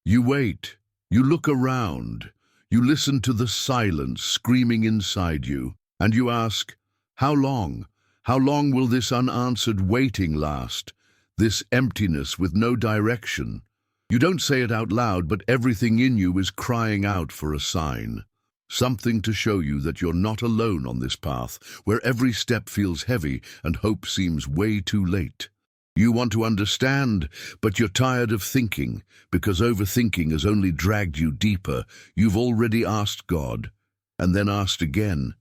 You wait, you look around, you listen to the silence screaming inside you, and you ask, how long? How long will this unanswered waiting last? This emptiness with no direction? You don't say it out loud, but everything in you is crying out for a sign. Something to show you that you're not alone on this path, where every step feels heavy and hope seems way too late. You want to understand, but you're tired of thinking, because overthinking has only dragged you deeper. You've already asked God, and then asked again.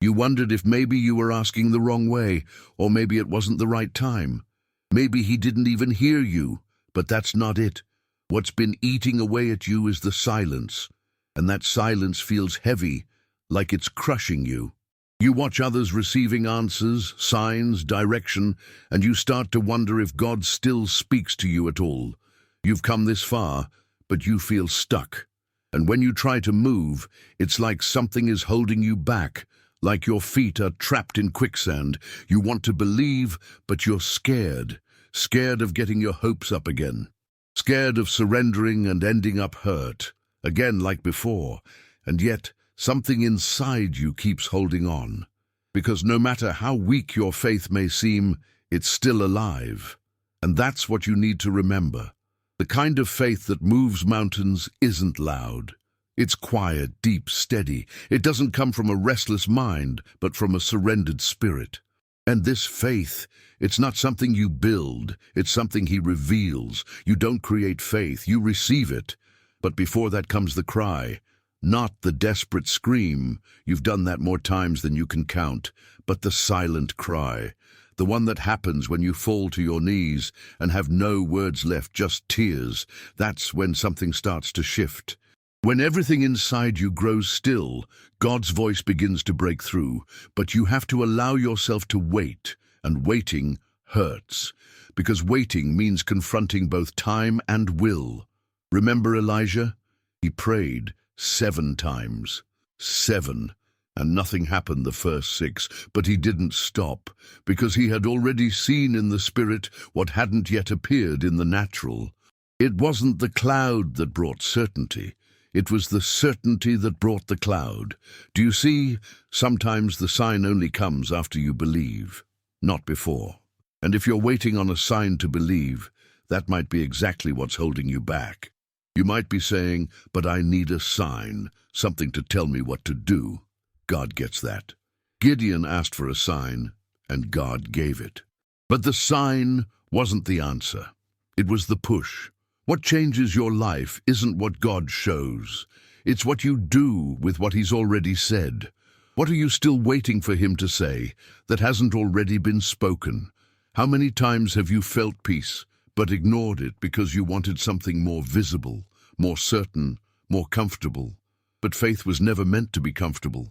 You wondered if maybe you were asking the wrong way, or maybe it wasn't the right time. Maybe he didn't even hear you, but that's not it. What's been eating away at you is the silence, and that silence feels heavy, like it's crushing you. You watch others receiving answers, signs, direction, and you start to wonder if God still speaks to you at all. You've come this far, but you feel stuck. And when you try to move, it's like something is holding you back, like your feet are trapped in quicksand. You want to believe, but you're scared. Scared of getting your hopes up again. Scared of surrendering and ending up hurt, again like before. And yet, something inside you keeps holding on. Because no matter how weak your faith may seem, it's still alive. And that's what you need to remember. The kind of faith that moves mountains isn't loud. It's quiet, deep, steady. It doesn't come from a restless mind, but from a surrendered spirit. And this faith, it's not something you build, it's something he reveals. You don't create faith, you receive it. But before that comes the cry, not the desperate scream, you've done that more times than you can count, but the silent cry, the one that happens when you fall to your knees and have no words left, just tears. That's when something starts to shift. When everything inside you grows still, God's voice begins to break through, but you have to allow yourself to wait, and waiting hurts, because waiting means confronting both time and will. Remember Elijah? He prayed 7 times. 7. And nothing happened the first 6, but he didn't stop, because he had already seen in the spirit what hadn't yet appeared in the natural. It wasn't the cloud that brought certainty. It was the certainty that brought the cloud. Do you see? Sometimes the sign only comes after you believe, not before. And if you're waiting on a sign to believe, that might be exactly what's holding you back. You might be saying, but I need a sign, something to tell me what to do. God gets that. Gideon asked for a sign, and God gave it. But the sign wasn't the answer. It was the push. What changes your life isn't what God shows. It's what you do with what he's already said. What are you still waiting for him to say that hasn't already been spoken? How many times have you felt peace, but ignored it because you wanted something more visible, more certain, more comfortable? But faith was never meant to be comfortable.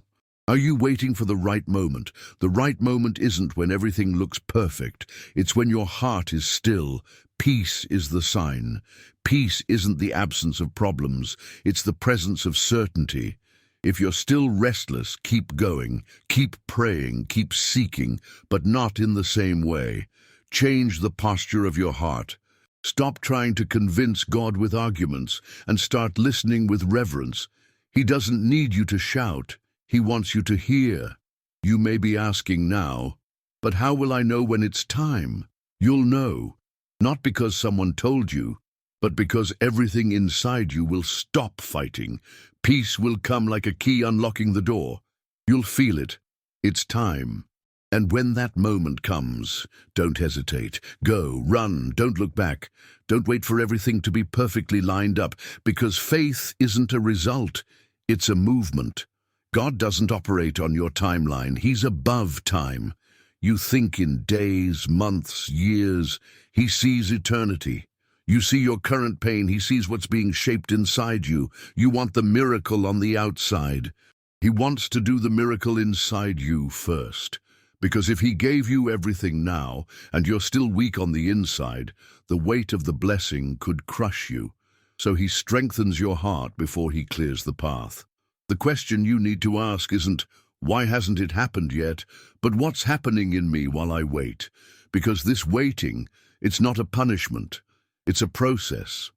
Are you waiting for the right moment? The right moment isn't when everything looks perfect. It's when your heart is still. Peace is the sign. Peace isn't the absence of problems. It's the presence of certainty. If you're still restless, keep going. Keep praying, keep seeking, but not in the same way. Change the posture of your heart. Stop trying to convince God with arguments and start listening with reverence. He doesn't need you to shout. He wants you to hear. You may be asking now, but how will I know when it's time? You'll know, not because someone told you, but because everything inside you will stop fighting. Peace will come like a key unlocking the door. You'll feel it. It's time. And when that moment comes, don't hesitate. Go, run, don't look back. Don't wait for everything to be perfectly lined up, because faith isn't a result, it's a movement. God doesn't operate on your timeline. He's above time. You think in days, months, years. He sees eternity. You see your current pain. He sees what's being shaped inside you. You want the miracle on the outside. He wants to do the miracle inside you first. Because if he gave you everything now, and you're still weak on the inside, the weight of the blessing could crush you. So he strengthens your heart before he clears the path. The question you need to ask isn't, why hasn't it happened yet? But what's happening in me while I wait? Because this waiting, it's not a punishment. It's a process.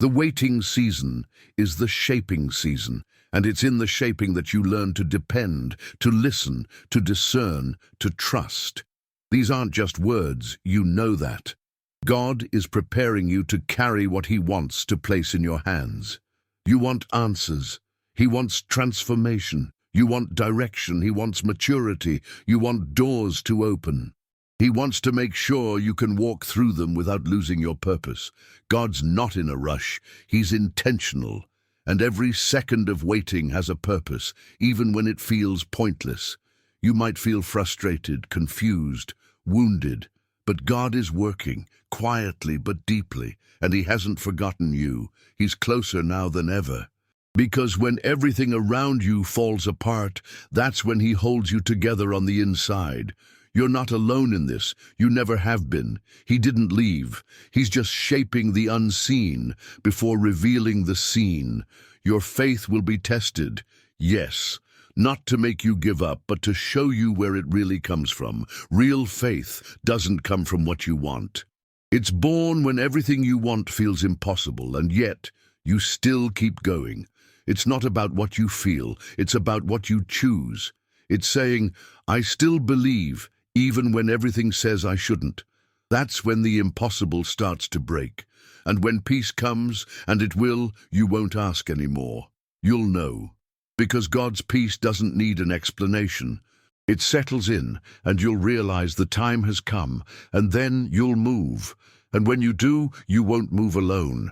The waiting season is the shaping season, and it's in the shaping that you learn to depend, to listen, to discern, to trust. These aren't just words, you know that. God is preparing you to carry what He wants to place in your hands. You want answers. He wants transformation. You want direction. He wants maturity. You want doors to open. He wants to make sure you can walk through them without losing your purpose. God's not in a rush. He's intentional. And every second of waiting has a purpose, even when it feels pointless. You might feel frustrated, confused, wounded, but God is working, quietly but deeply, and He hasn't forgotten you. He's closer now than ever. Because when everything around you falls apart, that's when He holds you together on the inside. You're not alone in this. You never have been. He didn't leave. He's just shaping the unseen before revealing the seen. Your faith will be tested. Yes, not to make you give up, but to show you where it really comes from. Real faith doesn't come from what you want. It's born when everything you want feels impossible, and yet you still keep going. It's not about what you feel. It's about what you choose. It's saying, I still believe, even when everything says I shouldn't. That's when the impossible starts to break. And when peace comes, and it will, you won't ask anymore. You'll know. Because God's peace doesn't need an explanation. It settles in, and you'll realize the time has come, and then you'll move. And when you do, you won't move alone.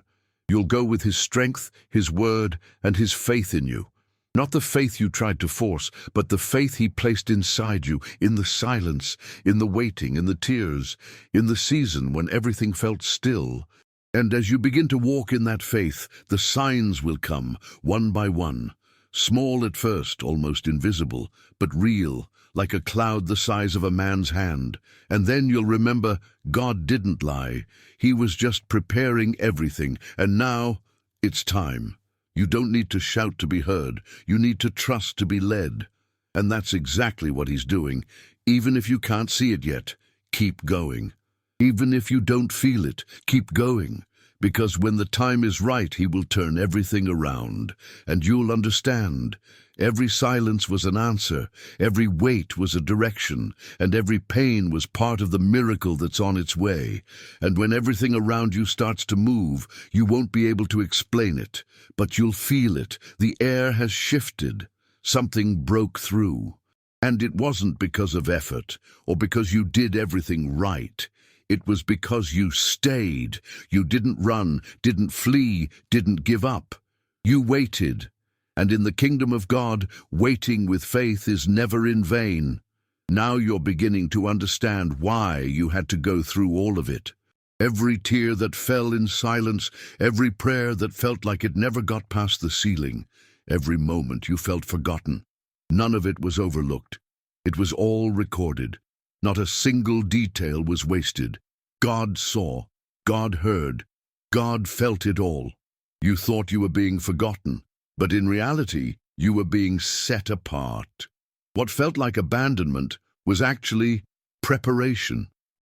You'll go with His strength, His word, and His faith in you. Not the faith you tried to force, but the faith He placed inside you, in the silence, in the waiting, in the tears, in the season when everything felt still. And as you begin to walk in that faith, the signs will come, one by one. Small at first, almost invisible, but real, like a cloud the size of a man's hand. And then you'll remember, God didn't lie. He was just preparing everything, and now it's time. You don't need to shout to be heard. You need to trust to be led. And that's exactly what He's doing. Even if you can't see it yet, keep going. Even if you don't feel it, keep going. Because when the time is right, He will turn everything around. And you'll understand. Every silence was an answer. Every wait was a direction. And every pain was part of the miracle that's on its way. And when everything around you starts to move, you won't be able to explain it. But you'll feel it. The air has shifted. Something broke through. And it wasn't because of effort, or because you did everything right. It was because you stayed. You didn't run, didn't flee, didn't give up. You waited. And in the kingdom of God, waiting with faith is never in vain. Now you're beginning to understand why you had to go through all of it. Every tear that fell in silence, every prayer that felt like it never got past the ceiling, every moment you felt forgotten. None of it was overlooked. It was all recorded. Not a single detail was wasted. God saw, God heard, God felt it all. You thought you were being forgotten, but in reality, you were being set apart. What felt like abandonment was actually preparation.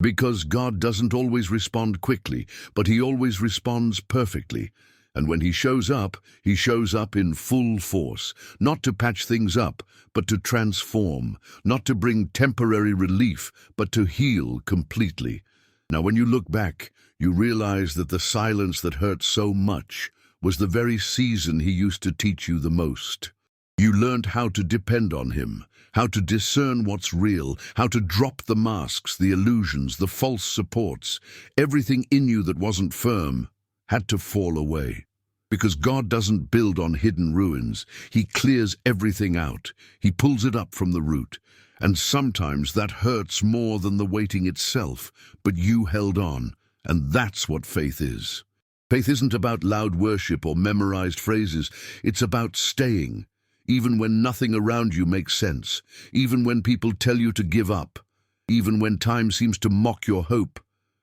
Because God doesn't always respond quickly, but He always responds perfectly. And when He shows up in full force, not to patch things up, but to transform, not to bring temporary relief, but to heal completely. Now, when you look back, you realize that the silence that hurt so much was the very season He used to teach you the most. You learned how to depend on Him, how to discern what's real, how to drop the masks, the illusions, the false supports. Everything in you that wasn't firm had to fall away. Because God doesn't build on hidden ruins. He clears everything out. He pulls it up from the root. And sometimes that hurts more than the waiting itself, but you held on, and that's what faith is. Faith isn't about loud worship or memorized phrases. It's about staying, even when nothing around you makes sense, even when people tell you to give up, even when time seems to mock your hope.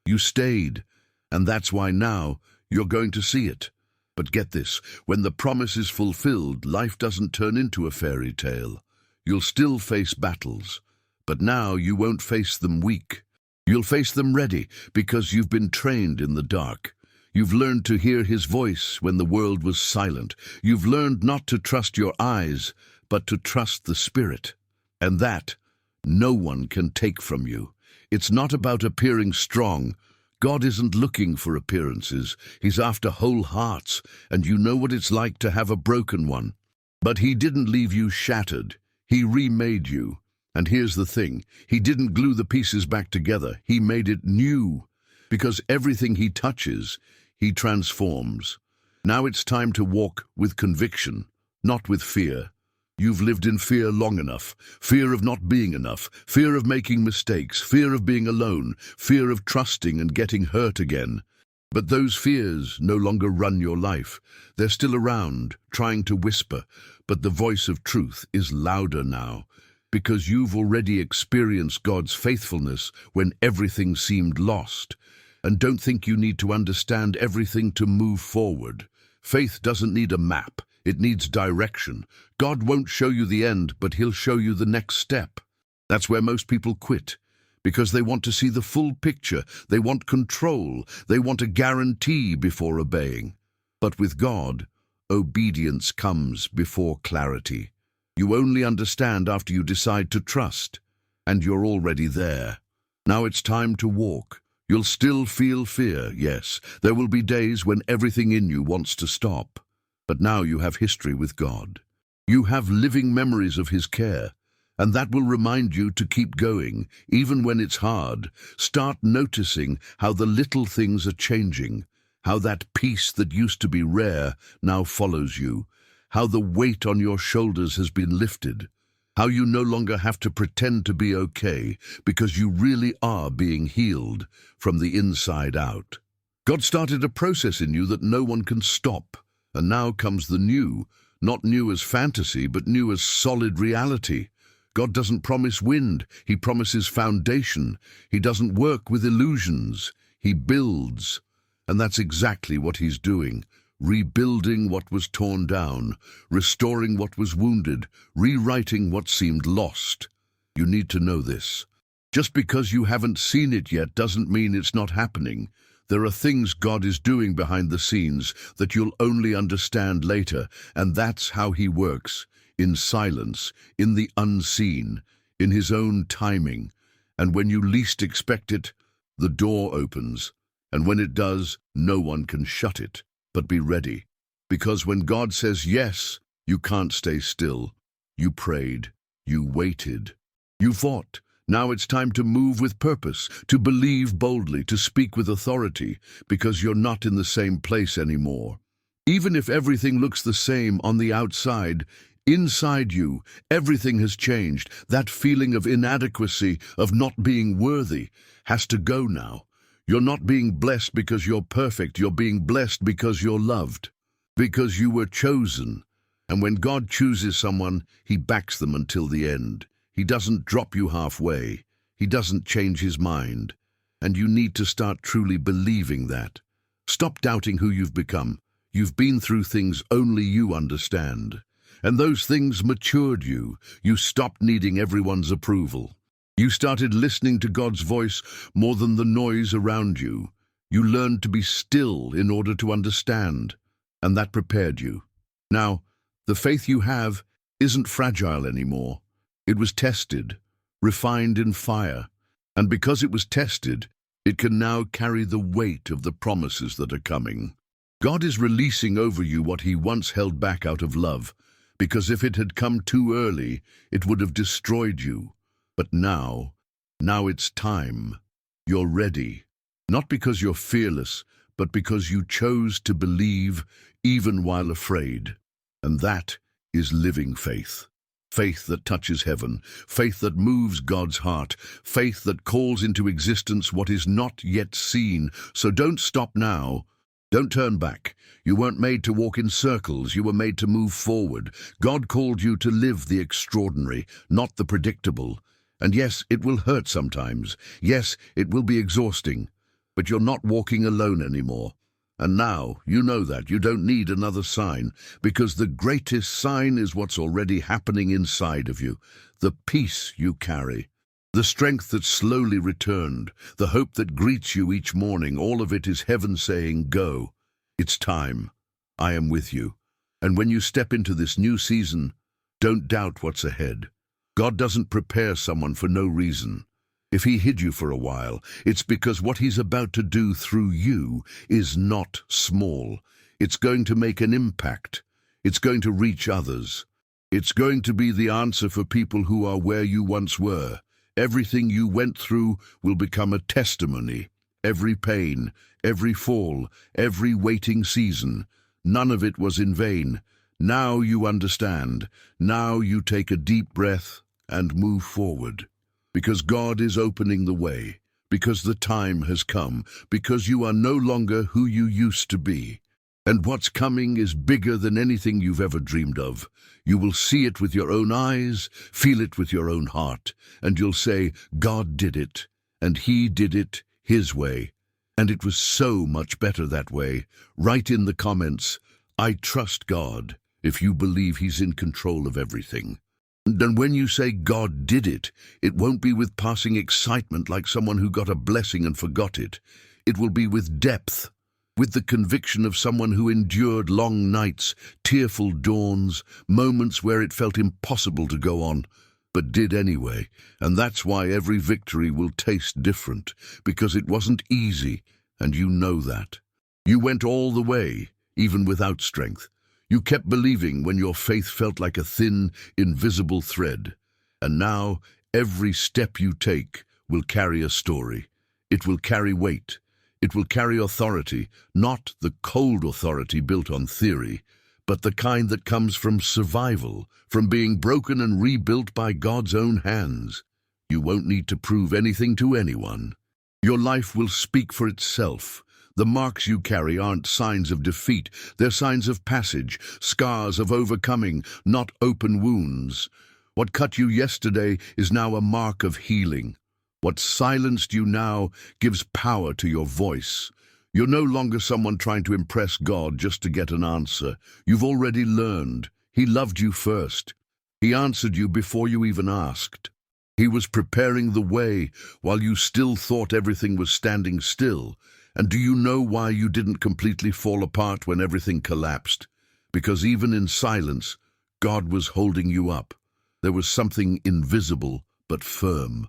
You stayed, and that's why now you're going to see it. But get this, when the promise is fulfilled, life doesn't turn into a fairy tale. You'll still face battles, but now you won't face them weak. You'll face them ready, because you've been trained in the dark. You've learned to hear his voice when the world was silent. You've learned not to trust your eyes, but to trust the Spirit. And that no one can take from you. It's not about appearing strong. God isn't looking for appearances. He's after whole hearts, and you know what it's like to have a broken one. But he didn't leave you shattered. He remade you. And here's the thing, he didn't glue the pieces back together. He made it new. Because everything he touches, he transforms. Now it's time to walk with conviction, not with fear. You've lived in fear long enough. Fear of not being enough. Fear of making mistakes. Fear of being alone. Fear of trusting and getting hurt again. But those fears no longer run your life. They're still around, trying to whisper, but the voice of truth is louder now. Because you've already experienced God's faithfulness when everything seemed lost. And don't think you need to understand everything to move forward. Faith doesn't need a map. It needs direction. God won't show you the end, but he'll show you the next step. That's where most people quit. Because they want to see the full picture. They want control. They want a guarantee before obeying. But with God, obedience comes before clarity. You only understand after you decide to trust. And you're already there. Now it's time to walk. You'll still feel fear, yes. There will be days when everything in you wants to stop. But now you have history with God. You have living memories of his care, and that will remind you to keep going, even when it's hard. Start noticing how the little things are changing, how that peace that used to be rare now follows you, how the weight on your shoulders has been lifted, how you no longer have to pretend to be okay, because you really are being healed from the inside out. God started a process in you that no one can stop. And now comes the new, not new as fantasy, but new as solid reality. God doesn't promise wind, he promises foundation. He doesn't work with illusions, he builds. And that's exactly what he's doing, rebuilding what was torn down, restoring what was wounded, rewriting what seemed lost. You need to know this. Just because you haven't seen it yet doesn't mean it's not happening. There are things God is doing behind the scenes that you'll only understand later, and that's how he works, in silence, in the unseen, in his own timing. And when you least expect it, the door opens, and when it does, no one can shut it. But be ready, because when God says yes, you can't stay still. You prayed, you waited, you fought. Now it's time to move with purpose, to believe boldly, to speak with authority, because you're not in the same place anymore. Even if everything looks the same on the outside, inside you, everything has changed. That feeling of inadequacy, of not being worthy, has to go now. You're not being blessed because you're perfect. You're being blessed because you're loved, because you were chosen. And when God chooses someone, he backs them until the end. He doesn't drop you halfway. He doesn't change his mind. And you need to start truly believing that. Stop doubting who you've become. You've been through things only you understand. And those things matured you. You stopped needing everyone's approval. You started listening to God's voice more than the noise around you. You learned to be still in order to understand. And that prepared you. Now, the faith you have isn't fragile anymore. It was tested, refined in fire, and because it was tested, it can now carry the weight of the promises that are coming. God is releasing over you what he once held back out of love, because if it had come too early, it would have destroyed you. But now it's time. You're ready, not because you're fearless, but because you chose to believe even while afraid. And that is living faith. Faith that touches heaven, faith that moves God's heart, faith that calls into existence what is not yet seen. So don't stop now. Don't turn back. You weren't made to walk in circles. You were made to move forward. God called you to live the extraordinary, not the predictable. And yes, it will hurt sometimes. Yes, it will be exhausting. But you're not walking alone anymore. And now, you know that. You don't need another sign, because the greatest sign is what's already happening inside of you, the peace you carry. The strength that slowly returned, the hope that greets you each morning, all of it is heaven saying, go. It's time. I am with you. And when you step into this new season, don't doubt what's ahead. God doesn't prepare someone for no reason. If he hid you for a while, it's because what he's about to do through you is not small. It's going to make an impact. It's going to reach others. It's going to be the answer for people who are where you once were. Everything you went through will become a testimony. Every pain, every fall, every waiting season, none of it was in vain. Now you understand. Now you take a deep breath and move forward. Because God is opening the way. Because the time has come. Because you are no longer who you used to be. And what's coming is bigger than anything you've ever dreamed of. You will see it with your own eyes, feel it with your own heart, and you'll say, God did it, and he did it his way. And it was so much better that way. Write in the comments, I trust God, if you believe he's in control of everything. And when you say God did it, it won't be with passing excitement like someone who got a blessing and forgot it. It will be with depth, with the conviction of someone who endured long nights, tearful dawns, moments where it felt impossible to go on, but did anyway. And that's why every victory will taste different, because it wasn't easy, and you know that. You went all the way, even without strength. You kept believing when your faith felt like a thin, invisible thread. And now, every step you take will carry a story. It will carry weight. It will carry authority, not the cold authority built on theory, but the kind that comes from survival, from being broken and rebuilt by God's own hands. You won't need to prove anything to anyone. Your life will speak for itself. The marks you carry aren't signs of defeat, they're signs of passage, scars of overcoming, not open wounds. What cut you yesterday is now a mark of healing. What silenced you now gives power to your voice. You're no longer someone trying to impress God just to get an answer. You've already learned. He loved you first. He answered you before you even asked. He was preparing the way while you still thought everything was standing still. And do you know why you didn't completely fall apart when everything collapsed? Because even in silence, God was holding you up. There was something invisible but firm,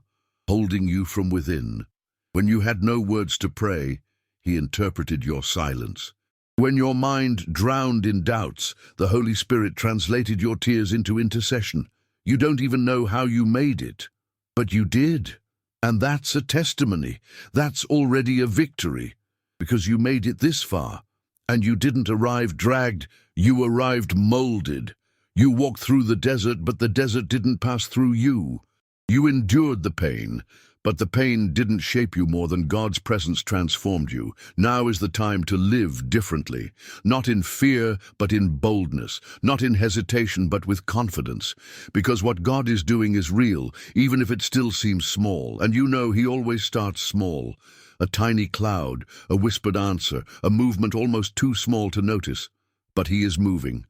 holding you from within. When you had no words to pray, he interpreted your silence. When your mind drowned in doubts, the Holy Spirit translated your tears into intercession. You don't even know how you made it, but you did. And that's a testimony. That's already a victory, because you made it this far. And you didn't arrive dragged, you arrived molded. You walked through the desert, but the desert didn't pass through you. You endured the pain, but the pain didn't shape you more than God's presence transformed you. Now is the time to live differently, not in fear, but in boldness, not in hesitation, but with confidence, because what God is doing is real, even if it still seems small, and you know he always starts small. A tiny cloud, a whispered answer, a movement almost too small to notice, but he is moving.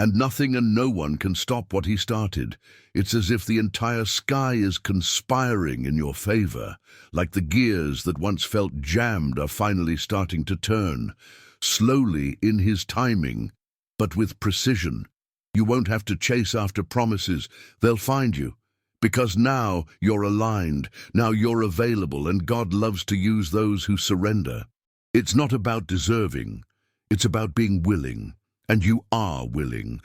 And nothing and no one can stop what he started. It's as if the entire sky is conspiring in your favor, like the gears that once felt jammed are finally starting to turn, slowly in his timing, but with precision. You won't have to chase after promises, they'll find you. Because now you're aligned, now you're available, and God loves to use those who surrender. It's not about deserving, it's about being willing. And you are willing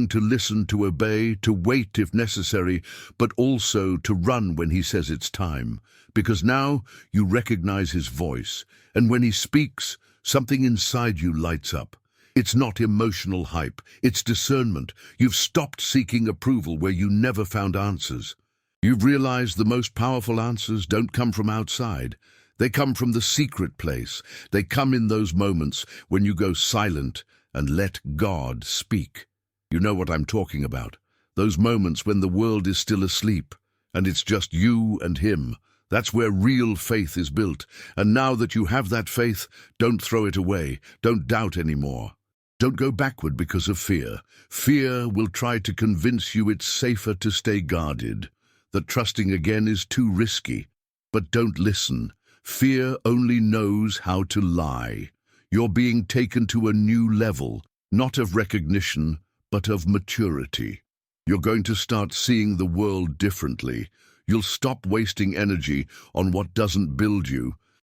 to listen, to obey, to wait if necessary, but also to run when he says it's time. Because now you recognize his voice, and when he speaks, something inside you lights up. It's not emotional hype, it's discernment. You've stopped seeking approval where you never found answers. You've realized the most powerful answers don't come from outside. They come from the secret place. They come in those moments when you go silent and let God speak. You know what I'm talking about. Those moments when the world is still asleep, and it's just you and him. That's where real faith is built. And now that you have that faith, don't throw it away. Don't doubt anymore. Don't go backward because of fear. Fear will try to convince you it's safer to stay guarded. that trusting again is too risky. But don't listen. Fear only knows how to lie. You're being taken to a new level, not of recognition, but of maturity. You're going to start seeing the world differently. You'll stop wasting energy on what doesn't build you.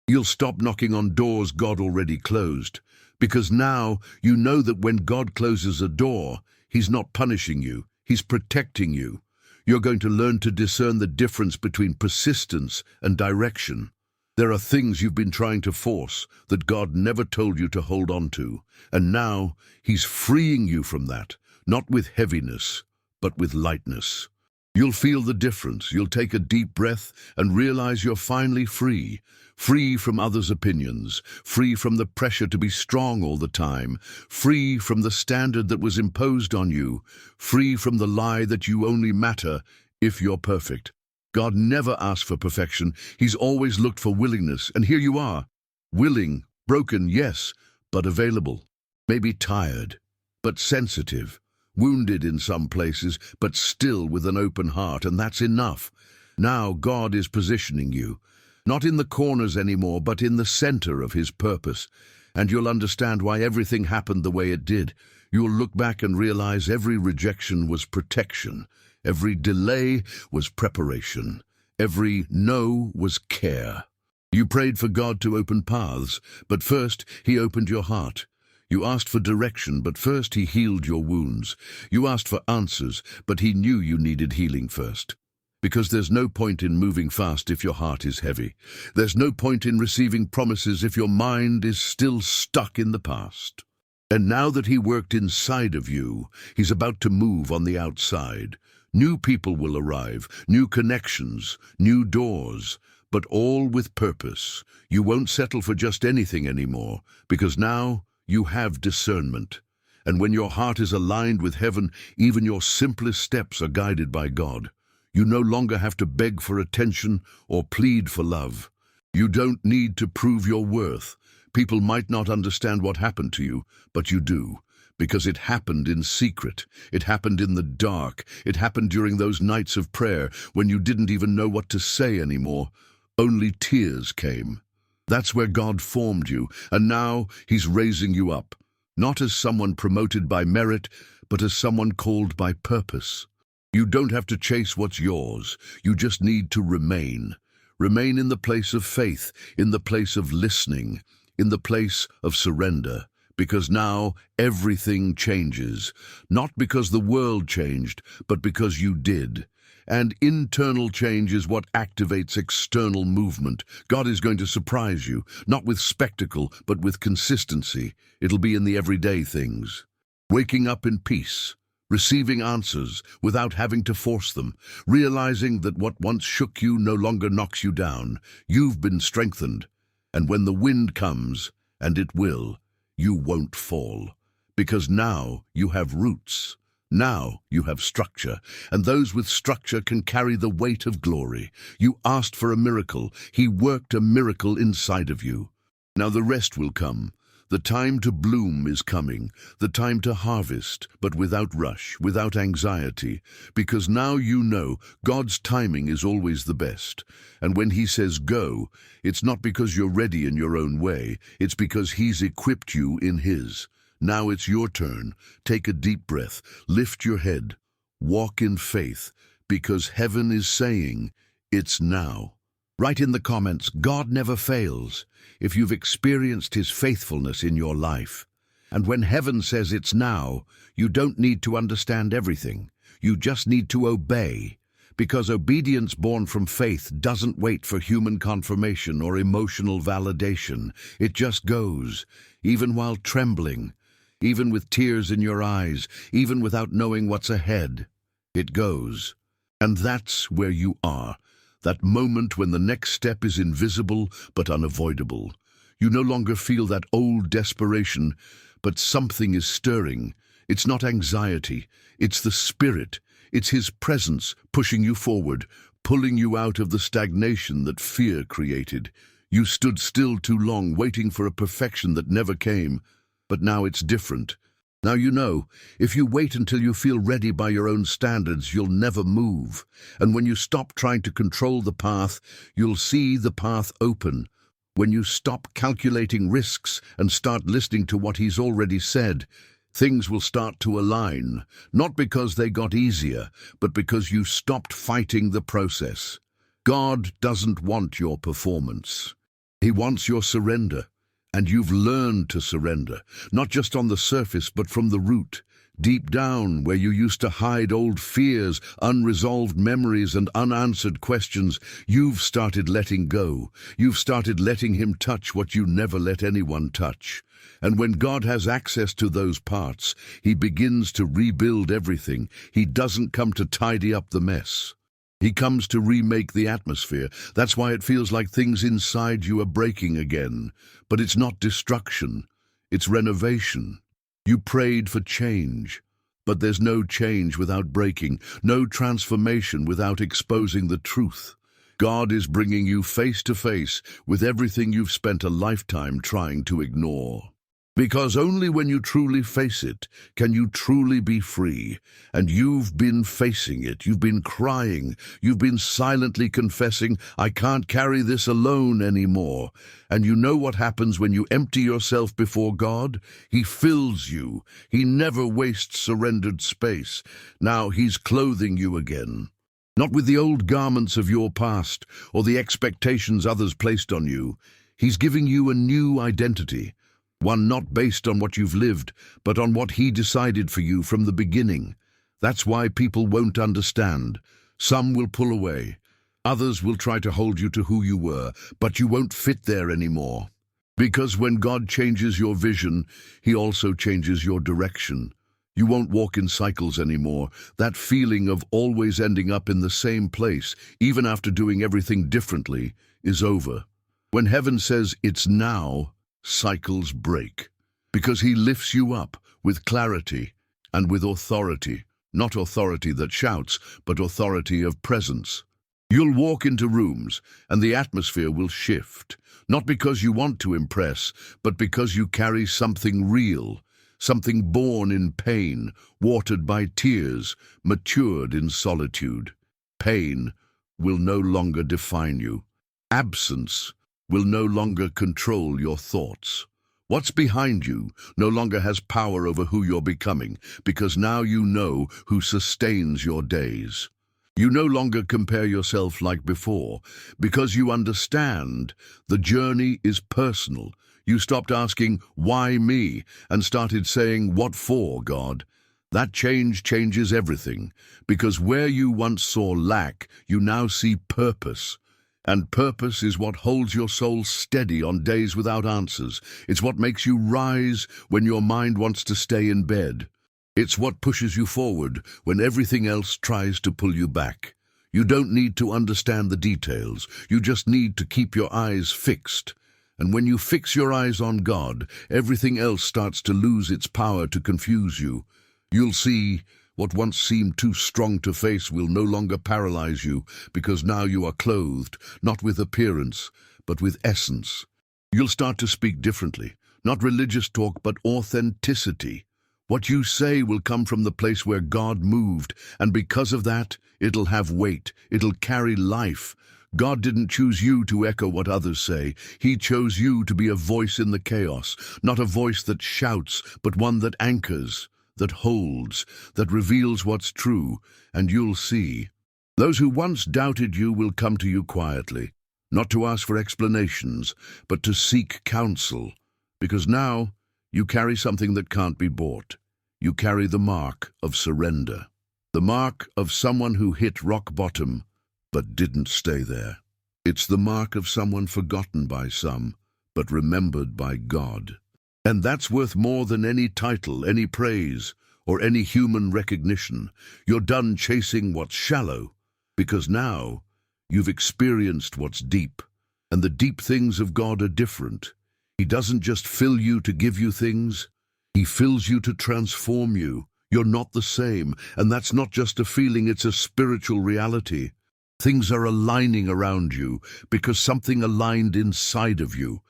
You'll stop knocking on doors God already closed, because now you know that when God closes a door, He's not punishing you, He's protecting you. You're going to learn to discern the difference between persistence and direction. There are things you've been trying to force that God never told you to hold on to, and now He's freeing you from that, not with heaviness, but with lightness. You'll feel the difference. You'll take a deep breath and realize you're finally free. Free from others' opinions, free from the pressure to be strong all the time, free from the standard that was imposed on you, free from the lie that you only matter if you're perfect. God never asked for perfection. He's always looked for willingness, and here you are. Willing, broken, yes, but available. Maybe tired, but sensitive. Wounded in some places, but still with an open heart, and that's enough. Now God is positioning you, not in the corners anymore, but in the center of His purpose. And you'll understand why everything happened the way it did. You'll look back and realize every rejection was protection. Every delay was preparation. Every no was care. You prayed for God to open paths, but first He opened your heart. You asked for direction, but first He healed your wounds. You asked for answers, but He knew you needed healing first. Because there's no point in moving fast if your heart is heavy. There's no point in receiving promises if your mind is still stuck in the past. And now that He worked inside of you, He's about to move on the outside. New people will arrive, new connections, new doors, but all with purpose. You won't settle for just anything anymore, because now you have discernment. And when your heart is aligned with heaven, even your simplest steps are guided by God. You no longer have to beg for attention or plead for love. You don't need to prove your worth. People might not understand what happened to you, but you do, because it happened in secret. It happened in the dark. It happened during those nights of prayer when you didn't even know what to say anymore. Only tears came. That's where God formed you, and now He's raising you up, not as someone promoted by merit, but as someone called by purpose. You don't have to chase what's yours. You just need to remain. Remain in the place of faith, in the place of listening, in the place of surrender. Because now everything changes. Not because the world changed, but because you did. And internal change is what activates external movement. God is going to surprise you, not with spectacle, but with consistency. It'll be in the everyday things. Waking up in peace. Receiving answers without having to force them, realizing that what once shook you no longer knocks you down. You've been strengthened, and when the wind comes, and it will, you won't fall, because now you have roots. Now you have structure, and those with structure can carry the weight of glory. You asked for a miracle. He worked a miracle inside of you. Now the rest will come. The time to bloom is coming, the time to harvest, but without rush, without anxiety, because now you know God's timing is always the best. And when He says go, it's not because you're ready in your own way, it's because He's equipped you in His. Now it's your turn. Take a deep breath, lift your head, walk in faith, because heaven is saying, it's now. Write in the comments, God never fails, if you've experienced His faithfulness in your life. And when heaven says it's now, you don't need to understand everything. You just need to obey, because obedience born from faith doesn't wait for human confirmation or emotional validation. It just goes, even while trembling, even with tears in your eyes, even without knowing what's ahead. It goes. And that's where you are. That moment when the next step is invisible but unavoidable. You no longer feel that old desperation, but something is stirring. It's not anxiety, it's the Spirit. It's His presence pushing you forward, pulling you out of the stagnation that fear created. You stood still too long, waiting for a perfection that never came. But now it's different. Now you know, if you wait until you feel ready by your own standards, you'll never move. And when you stop trying to control the path, you'll see the path open. When you stop calculating risks and start listening to what he's already said, things will start to align, not because they got easier, but because you stopped fighting the process. God doesn't want your performance. He wants your surrender. And you've learned to surrender, not just on the surface, but from the root, deep down where you used to hide old fears, unresolved memories, and unanswered questions. You've started letting go. You've started letting him touch what you never let anyone touch. And when God has access to those parts, he begins to rebuild everything. He doesn't come to tidy up the mess. He comes to remake the atmosphere. That's why it feels like things inside you are breaking again. But it's not destruction, it's renovation. You prayed for change, but there's no change without breaking, no transformation without exposing the truth. God is bringing you face to face with everything you've spent a lifetime trying to ignore. Because only when you truly face it can you truly be free. And you've been facing it, you've been crying, you've been silently confessing, I can't carry this alone anymore. And you know what happens when you empty yourself before God? He fills you. He never wastes surrendered space. Now he's clothing you again. Not with the old garments of your past or the expectations others placed on you. He's giving you a new identity. One not based on what you've lived, but on what he decided for you from the beginning. That's why people won't understand. Some will pull away. Others will try to hold you to who you were, but you won't fit there anymore. Because when God changes your vision, he also changes your direction. You won't walk in cycles anymore. That feeling of always ending up in the same place, even after doing everything differently, is over. When heaven says it's now, cycles break, because he lifts you up with clarity and with authority, not authority that shouts, but authority of presence. You'll walk into rooms and the atmosphere will shift, not because you want to impress, but because you carry something real, something born in pain, watered by tears, matured in solitude. Pain will no longer define you. Absence will no longer control your thoughts. What's behind you no longer has power over who you're becoming, because now you know who sustains your days. You no longer compare yourself like before, because you understand the journey is personal. You stopped asking, why me, and started saying, what for, God? That change changes everything, because where you once saw lack, you now see purpose. And purpose is what holds your soul steady on days without answers. It's what makes you rise when your mind wants to stay in bed. It's what pushes you forward when everything else tries to pull you back. You don't need to understand the details. You just need to keep your eyes fixed. And when you fix your eyes on God, everything else starts to lose its power to confuse you. You'll see what once seemed too strong to face will no longer paralyze you, because now you are clothed, not with appearance, but with essence. You'll start to speak differently, not religious talk, but authenticity. What you say will come from the place where God moved, and because of that, it'll have weight, it'll carry life. God didn't choose you to echo what others say. He chose you to be a voice in the chaos, not a voice that shouts, but one that anchors, that holds, that reveals what's true, and you'll see. Those who once doubted you will come to you quietly, not to ask for explanations, but to seek counsel, because now you carry something that can't be bought. You carry the mark of surrender, the mark of someone who hit rock bottom, but didn't stay there. It's the mark of someone forgotten by some, but remembered by God. And that's worth more than any title, any praise, or any human recognition. You're done chasing what's shallow, because now you've experienced what's deep. And the deep things of God are different. He doesn't just fill you to give you things. He fills you to transform you. You're not the same, and that's not just a feeling, it's a spiritual reality. Things are aligning around you because something aligned inside of you.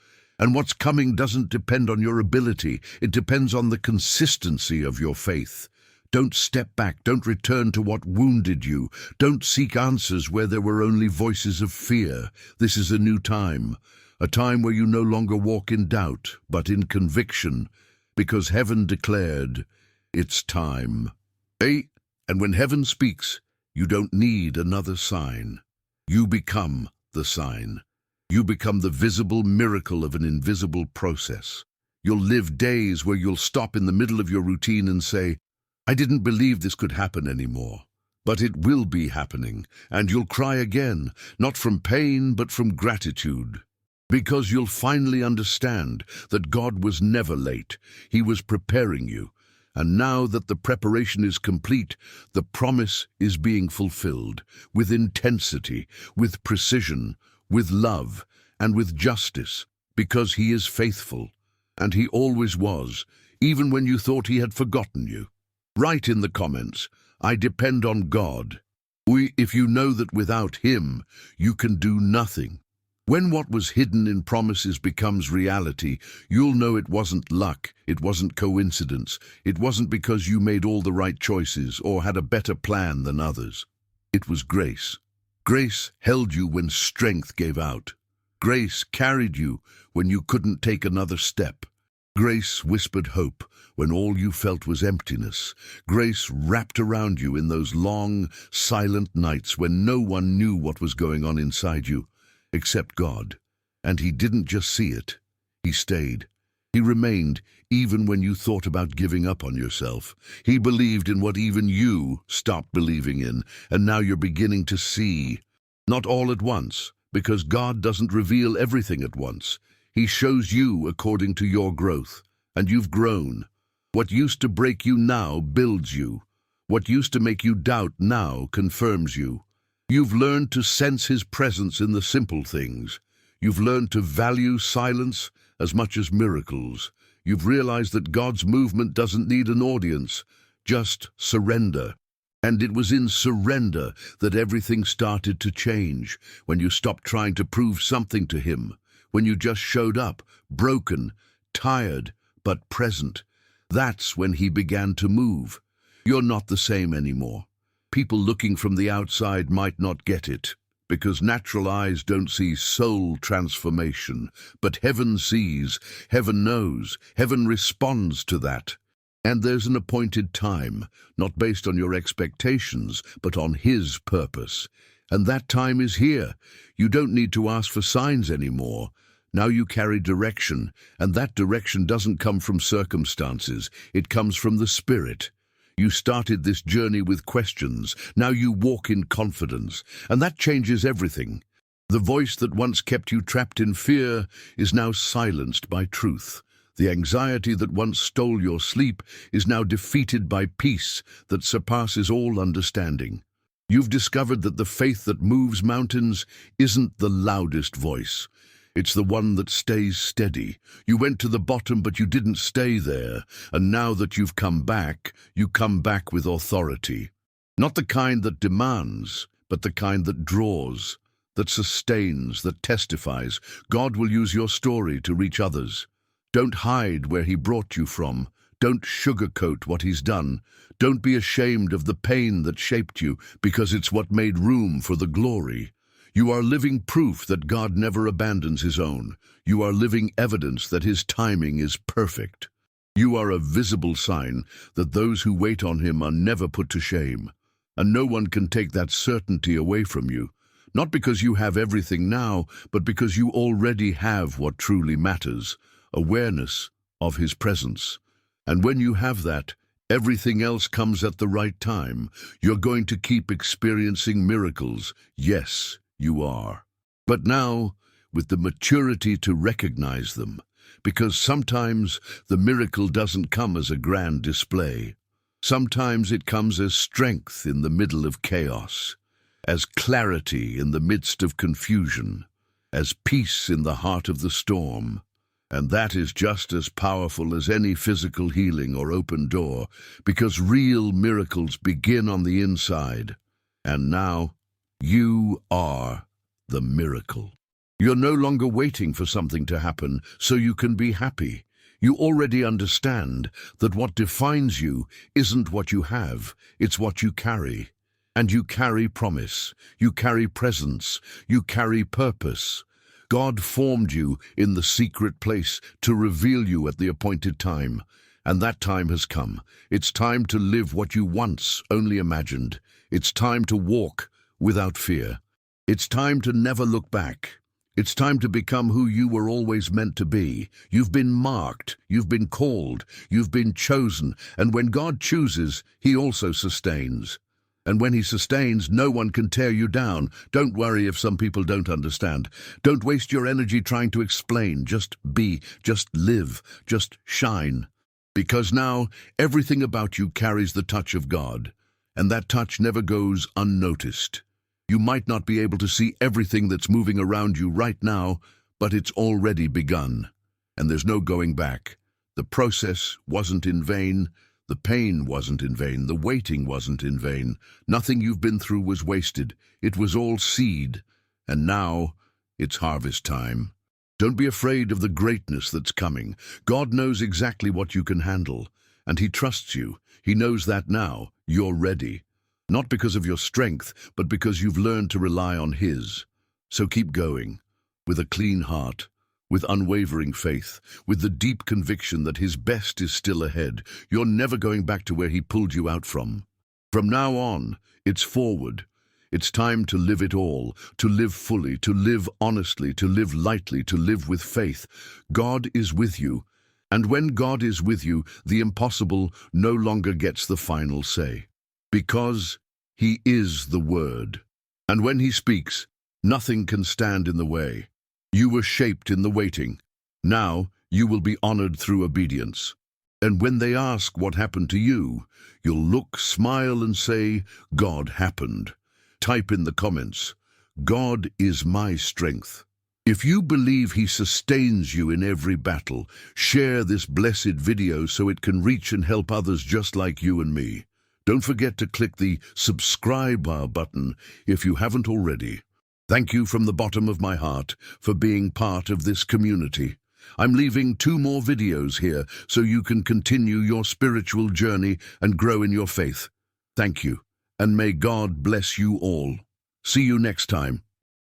And what's coming doesn't depend on your ability. It depends on the consistency of your faith. Don't step back. Don't return to what wounded you. Don't seek answers where there were only voices of fear. This is a new time, a time where you no longer walk in doubt, but in conviction, because heaven declared, it's time. And when heaven speaks, you don't need another sign. You become the sign. You become the visible miracle of an invisible process. You'll live days where you'll stop in the middle of your routine and say, I didn't believe this could happen anymore. But it will be happening, and you'll cry again, not from pain, but from gratitude. Because you'll finally understand that God was never late. He was preparing you. And now that the preparation is complete, the promise is being fulfilled with intensity, with precision, with love, and with justice, because He is faithful. And He always was, even when you thought He had forgotten you. Write in the comments, I depend on God. If you know that without Him, you can do nothing. When what was hidden in promises becomes reality, you'll know it wasn't luck, it wasn't coincidence, it wasn't because you made all the right choices or had a better plan than others. It was grace. Grace held you when strength gave out. Grace carried you when you couldn't take another step. Grace whispered hope when all you felt was emptiness. Grace wrapped around you in those long, silent nights when no one knew what was going on inside you, except God. And He didn't just see it. He stayed. He remained even when you thought about giving up on yourself. He believed in what even you stopped believing in, and now you're beginning to see. Not all at once, because God doesn't reveal everything at once. He shows you according to your growth, and you've grown. What used to break you now builds you. What used to make you doubt now confirms you. You've learned to sense His presence in the simple things. You've learned to value silence as much as miracles. You've realized that God's movement doesn't need an audience, just surrender. And it was in surrender that everything started to change, when you stopped trying to prove something to Him, when you just showed up, broken, tired, but present. That's when He began to move. You're not the same anymore. People looking from the outside might not get it, because natural eyes don't see soul transformation. But heaven sees, heaven knows, heaven responds to that. And there's an appointed time, not based on your expectations, but on His purpose. And that time is here. You don't need to ask for signs anymore. Now you carry direction, and that direction doesn't come from circumstances. It comes from the Spirit. You started this journey with questions. Now you walk in confidence, and that changes everything. The voice that once kept you trapped in fear is now silenced by truth. The anxiety that once stole your sleep is now defeated by peace that surpasses all understanding. You've discovered that the faith that moves mountains isn't the loudest voice. It's the one that stays steady. You went to the bottom, but you didn't stay there. And now that you've come back, you come back with authority. Not the kind that demands, but the kind that draws, that sustains, that testifies. God will use your story to reach others. Don't hide where He brought you from. Don't sugarcoat what He's done. Don't be ashamed of the pain that shaped you, because it's what made room for the glory. You are living proof that God never abandons His own. You are living evidence that His timing is perfect. You are a visible sign that those who wait on Him are never put to shame. And no one can take that certainty away from you. Not because you have everything now, but because you already have what truly matters, awareness of His presence. And when you have that, everything else comes at the right time. You're going to keep experiencing miracles. Yes, you are. But now, with the maturity to recognize them, because sometimes the miracle doesn't come as a grand display. Sometimes it comes as strength in the middle of chaos, as clarity in the midst of confusion, as peace in the heart of the storm. And that is just as powerful as any physical healing or open door, because real miracles begin on the inside. And now, you are the miracle. You're no longer waiting for something to happen so you can be happy. You already understand that what defines you isn't what you have, it's what you carry. And you carry promise, you carry presence, you carry purpose. God formed you in the secret place to reveal you at the appointed time. And that time has come. It's time to live what you once only imagined. It's time to walk without fear. It's time to never look back. It's time to become who you were always meant to be. You've been marked, you've been called, you've been chosen, and when God chooses, He also sustains. And when He sustains, no one can tear you down. Don't worry if some people don't understand. Don't waste your energy trying to explain. Just be, just live, just shine. Because now, everything about you carries the touch of God, and that touch never goes unnoticed. You might not be able to see everything that's moving around you right now, but it's already begun. And there's no going back. The process wasn't in vain. The pain wasn't in vain. The waiting wasn't in vain. Nothing you've been through was wasted. It was all seed. And now, it's harvest time. Don't be afraid of the greatness that's coming. God knows exactly what you can handle, and He trusts you. He knows that now. You're ready. Not because of your strength, but because you've learned to rely on His. So keep going, with a clean heart, with unwavering faith, with the deep conviction that His best is still ahead. You're never going back to where He pulled you out from. From now on, it's forward. It's time to live it all, to live fully, to live honestly, to live lightly, to live with faith. God is with you, and when God is with you, the impossible no longer gets the final say. Because He is the Word. And when He speaks, nothing can stand in the way. You were shaped in the waiting. Now you will be honored through obedience. And when they ask what happened to you, you'll look, smile, and say, God happened. Type in the comments, God is my strength. If you believe He sustains you in every battle, share this blessed video so it can reach and help others just like you and me. Don't forget to click the subscribe button if you haven't already. Thank you from the bottom of my heart for being part of this community. I'm leaving 2 more videos here so you can continue your spiritual journey and grow in your faith. Thank you, and may God bless you all. See you next time.